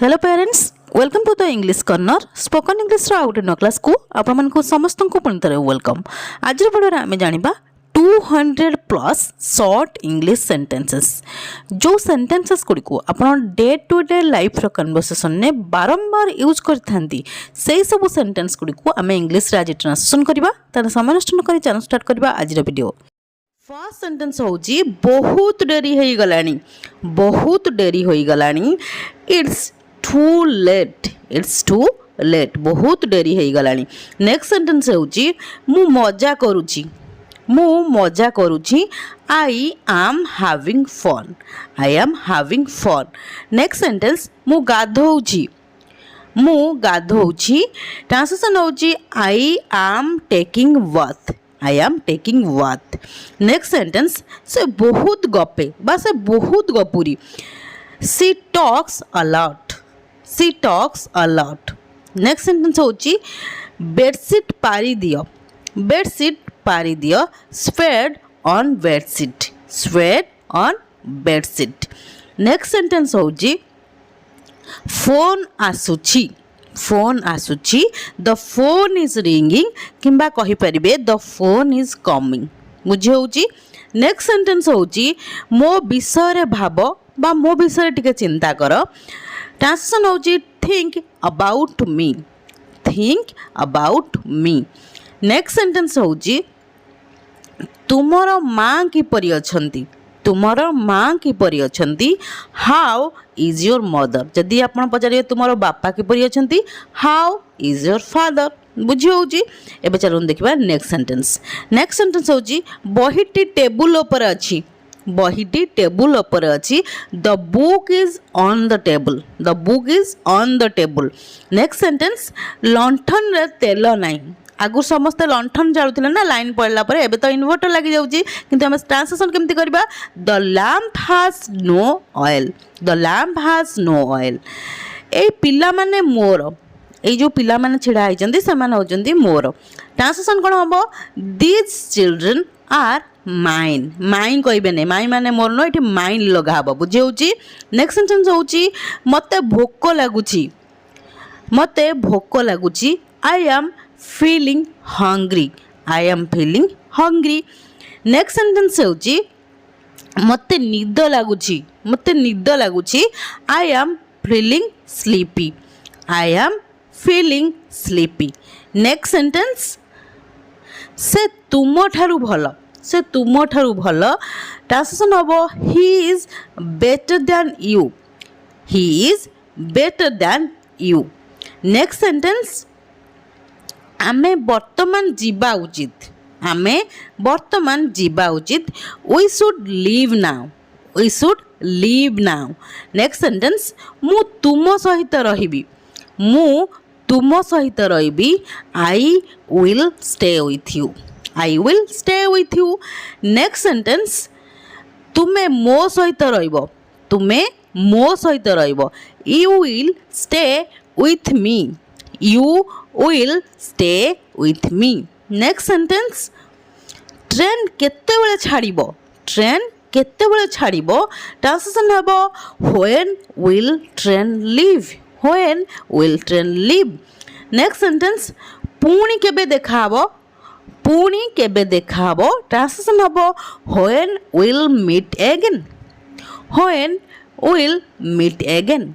Hello parents, welcome to the English corner spoken English रो आउट नो क्लास को आपण को समस्त को पुणी थरे वेलकम। आज वीडियो आम जानिबा 200 प्लस शॉर्ट इंग्लिश सेंटेंसेस जो सेंटेंसेस गुड़ी को आपण डे टू डे लाइफ रो कन्वर्सेशन ने बारंबार यूज करथांती से सब सेंटेंस गुड़ी को आम इंग्लिश रे आज ट्रांसलेशन करबा त समय नष्ट न करी चैनल स्टार्ट करबा आज रो वीडियो। फर्स्ट सेंटेंस होची बहुत डेरी होई गलानी, बहुत डेरी होई गलानी, it's too late, it's too late, बहुत डेरी होई गलानी। नेक्स्ट सेंटेंस होची मु मजा करूची, मु मजा करूची, I am having fun, I am having fun. Next sentence मु गाधोउची, मु गाधोउची, ट्रांसलेशन होची I am taking bath, I am taking bath. Next sentence से बहुत गपे बा से बहुत गपुरी, she talks a lot, she talks a lot. Next sentence होची बेडशीट पारी दियो, बेडशीट पारी दियो, spread on bedsheet, spread on bedsheet. Next sentence होची फोन आसुची, फोन आसुची, द फोन इज रिंगिंग किंबा कहि परिबे द फोन इज कमिंग, बुझी होची। नेक्स्ट सेंटेंस होची मो विषय भाव बा मो विषय टिके चिंता कर, ट्रांसलेशन होची think about me, think about me. Next sentence होची तुमर माँ किपरि अछंती, तुमर माँ किपरि अछंती, हाउ इज योर मदर, जदि आपण पचारे तुमर बापा किपरि अछंती, हाउ इज योर फादर, बुझी होची। एबे चलून देखिबा नेक्स्ट सेंटेंस। नेक्स्ट सेंटेंस होची बहीटी टेबुल ऊपर अछि, बहीटी टेबुल ऊपर अछि, the book is on the table, the book is on the table. Next sentence लंठन रे तेल नाही, आगु समस्त लंठन जाळुथिले ना लाइन पड़ला पर एबे तो इन्वर्टर लागि जाउची, किंतु हम ट्रांसलेशन केमति करबा, the lamp has no oil, the lamp has no oil. ए पिला माने मोर, ए जो पिला माने छिड़ा आइचंदी से माने होचंदी मोर, ट्रांसलेशन कोन हबो, these children are mine, mine कहबे नै, माइन माने मोर न, एठी माइन लगा हबो, बुझे होची। नेक्स्ट सेंटेंस होची मते भोक लागुची, मते भोक लागुची, I am feeling hungry, I am feeling hungry. Next sentence होची मते निद लागुची, मते निद लागुची, I am feeling sleepy, I am feeling sleepy. Next sentence से तुम ठारू भल, से तुम ठारू भल, ट्रांसलेशन हबो he is better than you, he is better than you. Next sentence आमे वर्तमान जीवा उचित, आमे वर्तमान जीवा उचित, we should leave now, we should leave now. Next sentence मु तुम सहित रहिबी, मु तुम सहित रहिबी, I will stay with you, I will stay with you. Next sentence तुमे मो सहित रहिबो, तुमे मो सहित रहिबो, you will stay with me, you will stay with me. Next sentence train केते बेले छाड़िबो, ट्रेन केते बेले छाड़िबो, ट्रांसलेशन हबो when will train leave, when will train leave. Next sentence पुणी केबे देखा हबो, पुणी केबे देखा हबो, ट्रांसलेशन हबो when will meet again, when will meet again.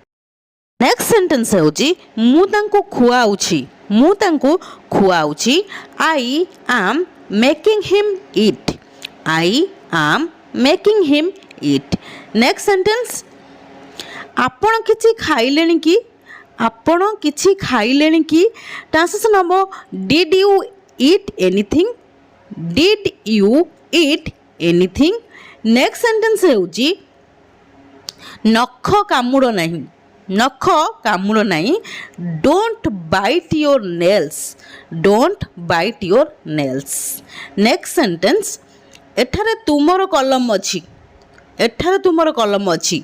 Next sentence होची मु तांको खुआउची, मु तांको खुआउची, I am making him eat, I am making him eat. Next sentence आपण किछि खाइलेनी कि, आपण किछि खाइलेनी कि, ट्रांसलेशन हबो did you eat anything, did you eat anything. Next sentence होची नख कामुड़ नाही, नख कामुड़ नाही, don't bite your nails, don't bite your nails. Next sentence एठारे तुमर कलम अछि, एठारे तुमर कलम अछि,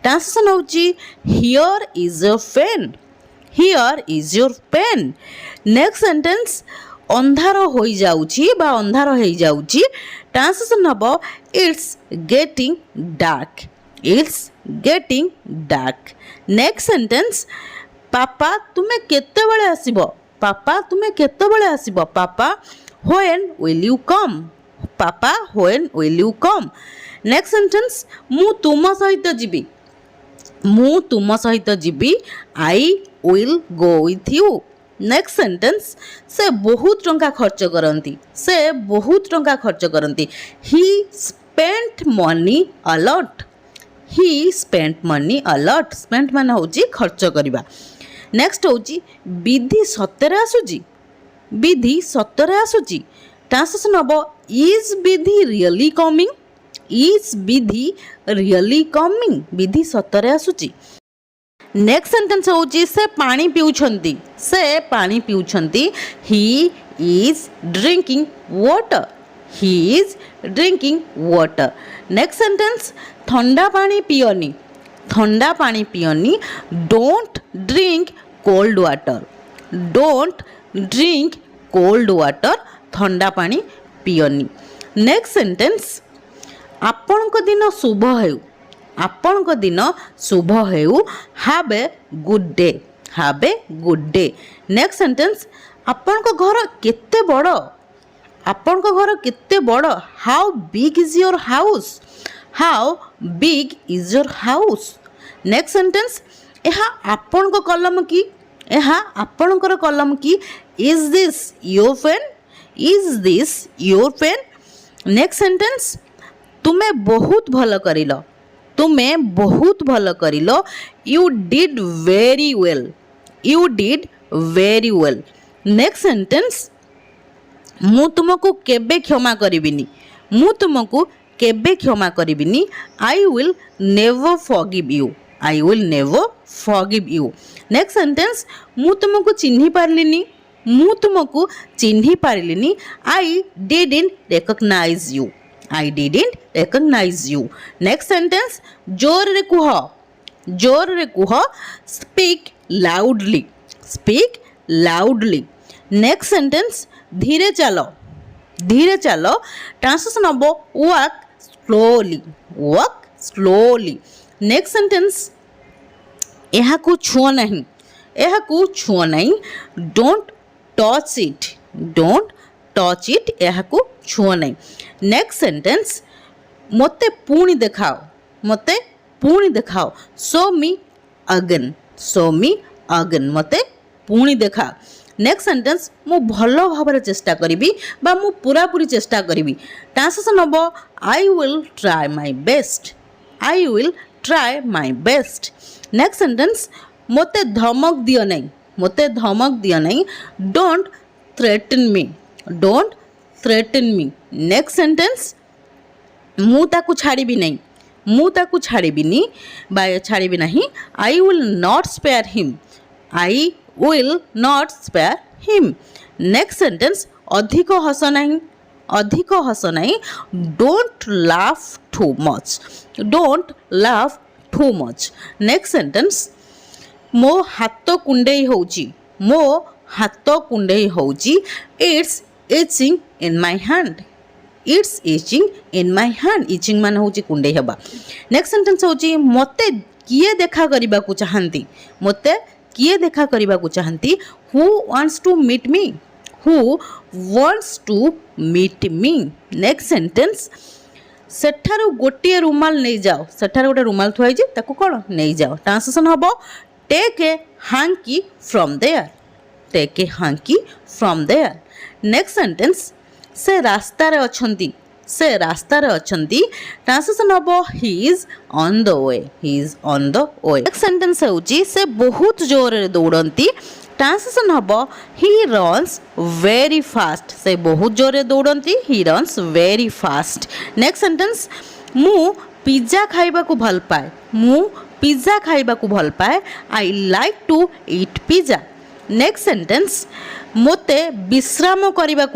ट्रांसलेशन होची here is your pen, here is your pen. Next sentence अंधार होई जाउची बा अंधार होई जाउची, ट्रांसलेशन हबो it's getting dark, it's getting dark. Next sentence पापा तुम्हें केतेबेले आसीबो पापा तुम्हें केतेबेले आसीबो पापा व्हेन विल यू कम पापा when will you come. Next sentence मु तुम सहित जीवी मु तुम सहित जीवी I will go with you. Next sentence से बहुत टंका खर्च करती से बहुत टंका खर्च करती he spent money a lot he spent money a lot. Spent मान हूँ खर्च करवा। नेक्स्ट हूँ विधि सतरे आसूची विधि सतरे आसूची। ट्रांसलेशन हम is Vidhi really coming is Vidhi really coming Vidhi सतरे आसूची। नेक्स्ट सेंटेंस हूँ से पानी पिउछंती से पानी पिउछंती he is drinking water he is drinking water. Next sentence ठंडा पानी पियोनी don't drink cold water don't drink cold water ठंडा पानी पियोनी। नेक्स्ट सेंटेंस आपणको दिन शुभ हेउ आपणको दिन शुभ हेउ have a good day have a good day. Next sentence आपणको घर केते बड़ आपणको घर केते बड़ how big is your house how big is your house. Next sentence यह आपणको कलम की यह आपणकर कलम की is this your pen is this your pen. Next sentence तुम्हें बहुत भल करिल तुम्हें बहुत भल करिल you did very well you did very well. Next sentence मु तुमको केबे क्षमा करिबिनी मु तुमको केबे क्षमा करिबिनी I will never forgive you I will never forgive you. Next sentence मु तुमको चिन्ही पारलिनी मु तुमको चिन्ही पारलिनी I didn't recognise you I didn't recognise you. Next sentence जोर रे कुह speak loudly speak loudly. Next sentence धीरे चलो ट्रांसलेशन हम वॉक स्लोली। नेक्स्ट सेंटेंस यह को छुओ नहीं डोंट टच इट यह को छुओ नहीं। नेक्स्ट सेंटेंस मते पुणी देखाओ शो मी अगेन मते पुणी देखा। नेक्स्ट सेंटेंस मु भल भाव चेष्टा करी बा मु पूरापूरी चेष्टा करी। ट्रांसलेशन हम I will try my best I will try my best. Next sentence मते धमक दियो नहीं don't threaten me. Next sentence मु ताकू छाड़ीबी नहीं I will not spare him next sentence अधिक हस नहीं don't laugh too much. Next sentence मो हाथ कुंडई होउची it's itching in my hand itching मान होउची कुंडई हेबा। नेक्स्ट सेंटेंस होउची मते किए देखा करबा को चाहती हु wants to meet me. Next sentence सेठारु गोटे रुमाल नहीं जाओ सेठारु गोटे रुमाल थुआई जे ताको कोन नहीं जाओ। ट्रांसलेशन हबो take a hanky from there next sentence से रास्ता रे अछंती ट्रांसलेशन हबो he is on the way next sentence होची से बहुत जोर रे दौड़ंती ट्रांसलेशन हबो ही रन्स वेरी फास्ट से बहुत जोर रे दौड़ंती ही runs very fast. Next sentence मु पिज्जा खाइबा को भल पाए I like to eat pizza. Next sentence मोते विश्राम करबा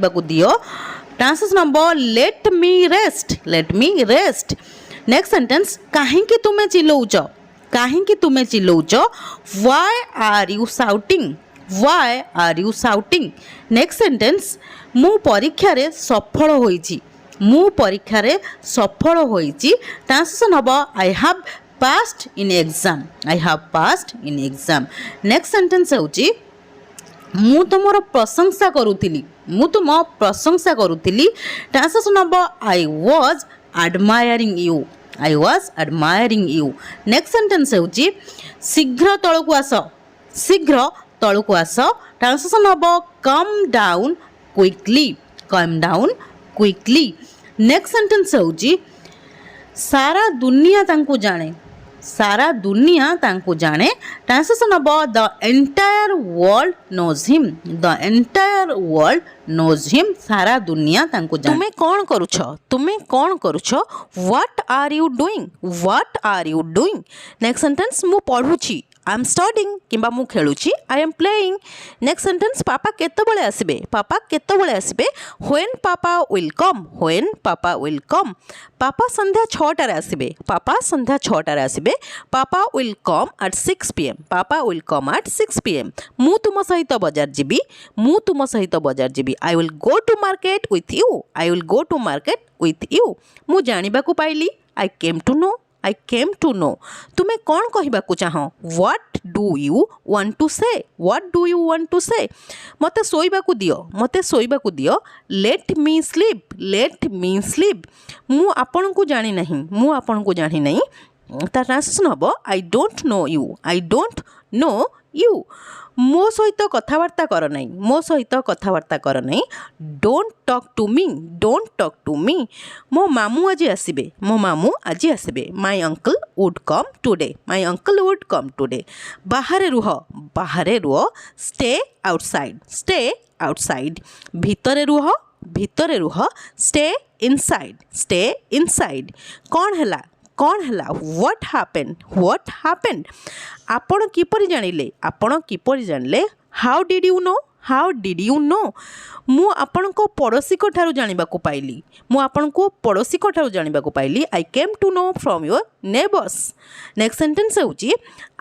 को दियो ट्रांसलेशन नंबर let me rest. Next sentence काहे तुमे चिल्लौच why are you shouting. Next sentence मु परीक्षा रे सफल ମୁଁ ପରୀକ୍ଷାରେ ସଫଳ ହୋଇଛି ଟ୍ରାନ୍ସଲେସନ୍ ହେବ I have passed in exam. I have passed in exam. Next sentence ହେଉଛି ମୁଁ ତୁମର ପ୍ରଶଂସା କରୁଥିଲି। ମୁଁ ତୁମ ପ୍ରଶଂସା କରୁଥିଲି ଟ୍ରାନ୍ସଲେସନ୍ ହେବ I was admiring you. I was admiring you. Next sentence ହେଉଛି ଶୀଘ୍ର ତଳକୁ ଆସ। ଶୀଘ୍ର ତଳକୁ ଆସ ଟ୍ରାନ୍ସଲେସନ୍ ହେବ come down quickly. Come down quickly. Next sentence ହେଉଛି ସାରା ଦୁନିଆ ତାଙ୍କୁ ଜାଣେ। ସାରା ଦୁନିଆ ତାଙ୍କୁ ଜାଣେ ଟ୍ରାନ୍ସଲେସନ୍ ହେବ the entire world knows him. The entire world knows him. ସାରା ଦୁନିଆ ତାଙ୍କୁ ଜାଣେ। ତୁମେ କ'ଣ କରୁଛ? ତୁମେ କ'ଣ କରୁଛ? What are you doing? What are you doing? Next sentence ମୁଁ ପଢ଼ୁଛି। ଆଇ ଏମ୍ ଷ୍ଟଡିଂ କିମ୍ବା ମୁଁ ଖେଳୁଛି। I am playing. Next sentence ପାପା କେତେବେଳେ ଆସିବେ? ପାପା କେତେବେଳେ ଆସିବେ? When papa will come. When papa will come. ପାପା ସନ୍ଧ୍ୟା 6ଟାରେ ଆସିବେ। ପାପା ସନ୍ଧ୍ୟା 6ଟାରେ ଆସିବେ। Papa will come at 6 PM। Papa will come at 6 PM। ମୁଁ ତୁମ ସହିତ ବଜାର ଯିବି। ମୁଁ ତୁମ ସହିତ ବଜାର ଯିବି। I will go to market with you. I will go to market with you. ମୁଁ ଜାଣିବାକୁ ପାଇଲି। I came to know. I came to know। ତୁମେ କ'ଣ କହିବାକୁ ଚାହଁ? What do you want to say? What do you want to say? ମୋତେ ଶୋଇବାକୁ ଦିଅ। ମୋତେ ଶୋଇବାକୁ ଦିଅ। Let me sleep। Let me sleep। ମୁଁ ଆପଣଙ୍କୁ ଜାଣି ନାହିଁ। ମୁଁ ଆପଣଙ୍କୁ ଜାଣି ନାହିଁ। ତା ଟ୍ରାନ୍ସଲେସନ୍ ହେବ I don't know you। I don't know you। ମୋ ସହିତ କଥାବାର୍ତ୍ତା କର ନାହିଁ। ମୋ ସହିତ କଥାବାର୍ତ୍ତା କର ନାହିଁ। Don't talk to me. Don't talk to me. ମୋ ମାମୁଁ ଆଜି ଆସିବେ। ମୋ ମାମୁଁ ଆଜି ଆସିବେ। My uncle would come today. My uncle would come today. ବାହାରେ ରୁହ। ବାହାରେ ରୁହ। Stay outside. Stay outside. ଭିତରେ ରୁହ। ଭିତରେ ରୁହ। Stay inside. Stay inside. କ'ଣ ହେଲା? କ'ଣ ହେଲା? What happened? What happened? ଆପଣ କିପରି ଜାଣିଲେ? ଆପଣ କିପରି ଜାଣିଲେ? How did you know? How did you know? ମୁଁ ଆପଣଙ୍କ ପଡ଼ୋଶୀଙ୍କ ଠାରୁ ଜାଣିବାକୁ ପାଇଲି। ମୁଁ ଆପଣଙ୍କୁ ପଡ଼ୋଶୀଙ୍କ ଠାରୁ ଜାଣିବାକୁ ପାଇଲି। I came to know from your neighbours. Next sentence ହେଉଛି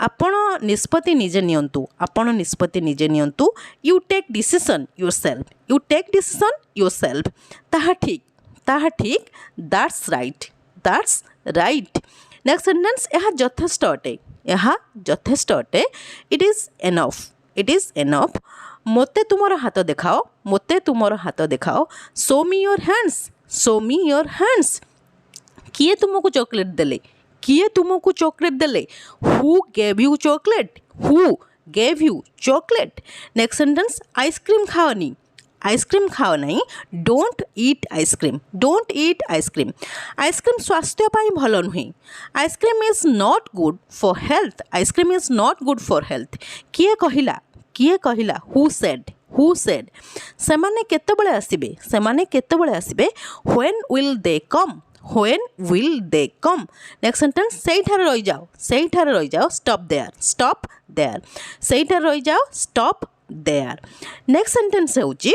ଆପଣ ନିଷ୍ପତ୍ତି ନିଜେ ନିଅନ୍ତୁ। ଆପଣ ନିଷ୍ପତ୍ତି ନିଜେ ନିଅନ୍ତୁ। You take decision yourself. You take decision yourself. ତାହା ଠିକ୍। ତାହା ଠିକ୍। That's right. That's right. Next sentence ଏହା ଯଥେଷ୍ଟ ଅଟେ। ଏହା ଯଥେଷ୍ଟ ଅଟେ। It is enough. It is enough. ମୋତେ ତୁମର ହାତ ଦେଖାଅ। ମୋତେ ତୁମର ହାତ ଦେଖାଅ। Show me your hands. Show me your hands. କିଏ ତୁମକୁ ଚକୋଲେଟ୍ ଦେଲେ? କିଏ ତୁମକୁ ଚକୋଲେଟ୍ ଦେଲେ? Who gave you chocolate? Who gave you chocolate? Next sentence ice cream ଖାଅନି। ଆଇସ୍କ୍ରିମ୍ ଖାଅ ନାହିଁ। Don't eat ice cream. Don't eat ice cream. Ice cream ସ୍ୱାସ୍ଥ୍ୟ ପାଇଁ ଭଲ ନୁହେଁ। Ice cream is not good for health. Ice cream is not good for health. କିଏ କହିଲା? କିଏ କହିଲା? Who said? Who said? ସେମାନେ କେତେବେଳେ ଆସିବେ? ସେମାନେ କେତେବେଳେ ଆସିବେ? When will they come? When will they come? Next sentence ସେଇଠାରେ ରହିଯାଅ। ସେଇଠାରେ ରହିଯାଅ। Stop there. Stop there. ସେଇଠାରେ ରହିଯାଅ। Stop there. ନେକ୍ସଟ ସେଣ୍ଟେନ୍ସ ହେଉଛି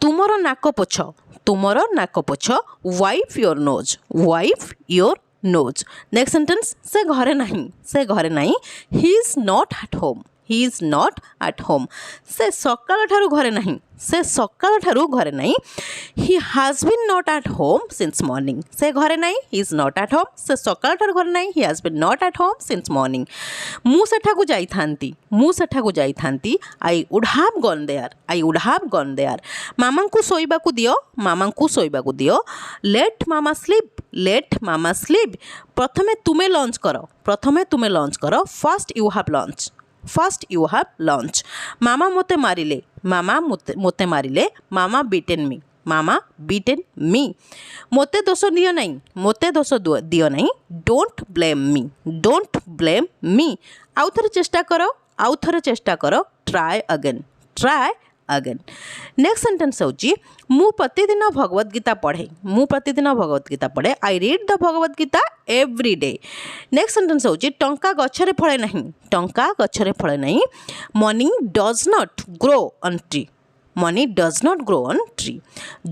ତୁମର ନାକ ପୋଛ। ତୁମର ନାକ ପୋଛ। Wipe your nose. Wipe your nose. Next sentence ସେ ଘରେ ନାହିଁ। ସେ ଘରେ ନାହିଁ। He is not at home. He is not at home. ସେ ସକାଳଠାରୁ ଘରେ ନାହିଁ। ସେ ସକାଳଠାରୁ ଘରେ ନାହିଁ। He has been not at home since morning. ସେ ଘରେ ନାହିଁ। He is not at home. ସେ ସକାଳଠାରୁ ଘରେ ନାହିଁ। He has been not at home since morning. ମୁଁ ସେଠାକୁ ଯାଇଥାନ୍ତି। ମୁଁ ସେଠାକୁ ଯାଇଥାନ୍ତି। I would have gone there. I would have gone there. ମାମାଙ୍କୁ ଶୋଇବାକୁ ଦିଅ। ମାମାଙ୍କୁ ଶୋଇବାକୁ ଦିଅ। Let mama sleep. Let mama sleep. ପ୍ରଥମେ ତୁମେ ଲଞ୍ଚ କର। ପ୍ରଥମେ ତୁମେ ଲଞ୍ଚ କର। First you have lunch. First you have lunch. ମାମା ମୋତେ ମାରିଲେ। ମାମା ମୋତେ ମାରିଲେ। ମାମା ବିଟେନ୍ ମି। ମାମା ବିଟେନ୍ ମି। ମୋତେ ଦୋଷ ଦିଅ ନାହିଁ। ମୋତେ ଦୋଷ ଦିଅ ନାହିଁ। ଡୋଣ୍ଟ ବ୍ଲେମ୍ ମି। ଡୋଣ୍ଟ ବ୍ଲେମ୍ ମି। ଆଉ ଥରେ ଚେଷ୍ଟା କର। ଆଉ ଥରେ ଚେଷ୍ଟା କର। Try again. Try again. Next sentence ହେଉଛି ମୁଁ ପ୍ରତିଦିନ ଭଗବତ ଗୀତା ପଢ଼େ। ମୁଁ ପ୍ରତିଦିନ ଭଗବତ ଗୀତା ପଢ଼େ। I read the Bhagavad Gita every day. Next sentence ହେଉଛି ଟଙ୍କା ଗଛରେ ଫଳେ ନାହିଁ। ଟଙ୍କା ଗଛରେ ଫଳେ ନାହିଁ। Money does not grow on tree. Money does not grow on tree.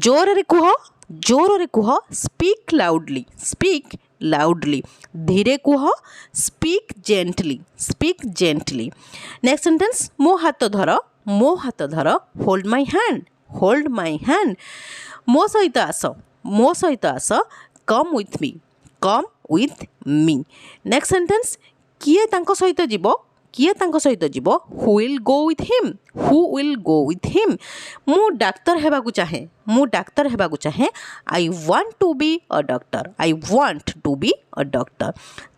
ଜୋରରେ କୁହ। ଜୋରରେ କୁହ। Speak loudly. Speak loudly. ଧୀରେ କୁହ। Speak gently. Speak gently. Next sentence ମୋ ହାତ ଧର। ମୋ ହାତ ଧର। Hold my hand. Hold my hand मो सहित आस come with me next sentence किए तांको सहित जीव who will go with him मु डाक्तर हेबाकु चाहे I want to be a doctor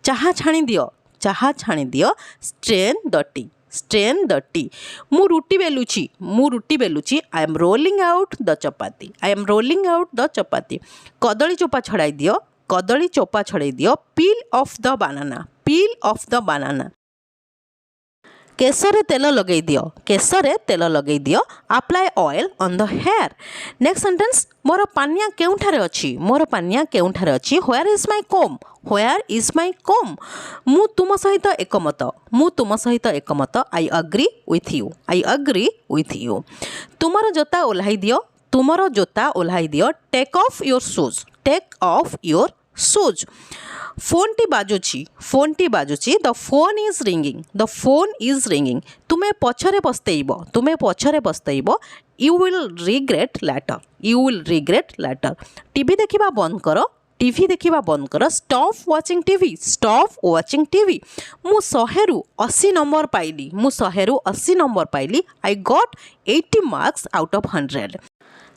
चाहा छाणी दियो स्ट्रेन द टी मु रुटी बेलुची I am rolling out the chapati कदली चोपा छड़ाई दियो पील ऑफ द बनाना केसरे तेल लगे दियो apply oil on the hair next sentence मोर पानिया केउठारे अच्छी व्हेयर इज माय कोम मु तुम सहित एकमत आई अग्री विथ यू तुमर जोता ओल्हाई दियो take off your shoes phone टी बाजुची द फोन इज रिंगिंग तुम्हें पछरे पछतैब you will regret later TV देखिबा बंद कर स्टॉप वाचिंग टीवी मु 100 नंबर पाइली I got 80 marks out of 100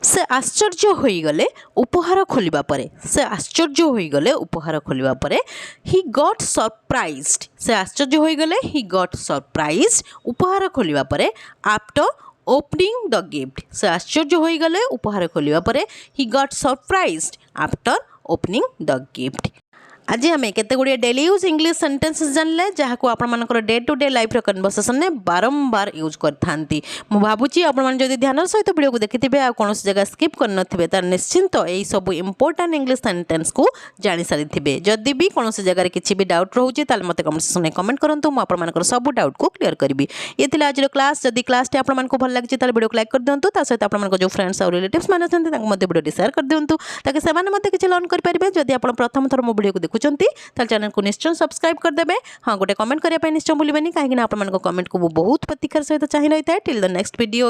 से आश्चर्य होइगले उपहार खोलिबा परे ही गॉट सरप्राइज्ड उपहार खोलिबा परे आफ्टर ओपनिंग द गिफ्ट से आश्चर्य होइगले उपहार खोलिबा परे he got surprised after opening the gift आज आम केते गुड़िया डेली यूज इंग्लिश सेंटेंसेस जानले जहाँ को आपमनकर day to day life conversation में बारंबार यूज करथांती मु भाबुची आपमन जदि ध्यान सहित वीडियो को देखिथिबे आ कोनोस जगह स्किप करनथिबे त निश्चिंत एई सब इंपोर्टेंट इंग्लिश सेंटेंस को जानि सारिथिबे जदि भी कोनोस जगह रे किछि भी डाउट रहउची ताल मते कमेंट सेक्शन में कमेंट करंतु मु आपमनकर सब डाउट को क्लियर करबी एतिला आज क्लास जदि क्लास टे आपमन को भल लागिछि ताल वीडियो को लाइक कर दियंतु ता सहित आपमनकर जो फ्रेंड्स और रिलेटिव्स माने छथि तांको मते वीडियो शेयर कर दियंतु ताकि सेमाने मते किछि लर्न कर परिबे जदि आपण प्रथम थर मो वीडियो को देखुचंती ताल चैनल को निश्चय सब्सक्राइब कर देबे हाँ गोटे कमेंट करिया पय निश्चय भूलिबेनी काहे कि ना आपण मन को कमेंट को बहुत प्रतीक्षार सहित चाहि रही था टिल द नेक्स्ट वीडियो।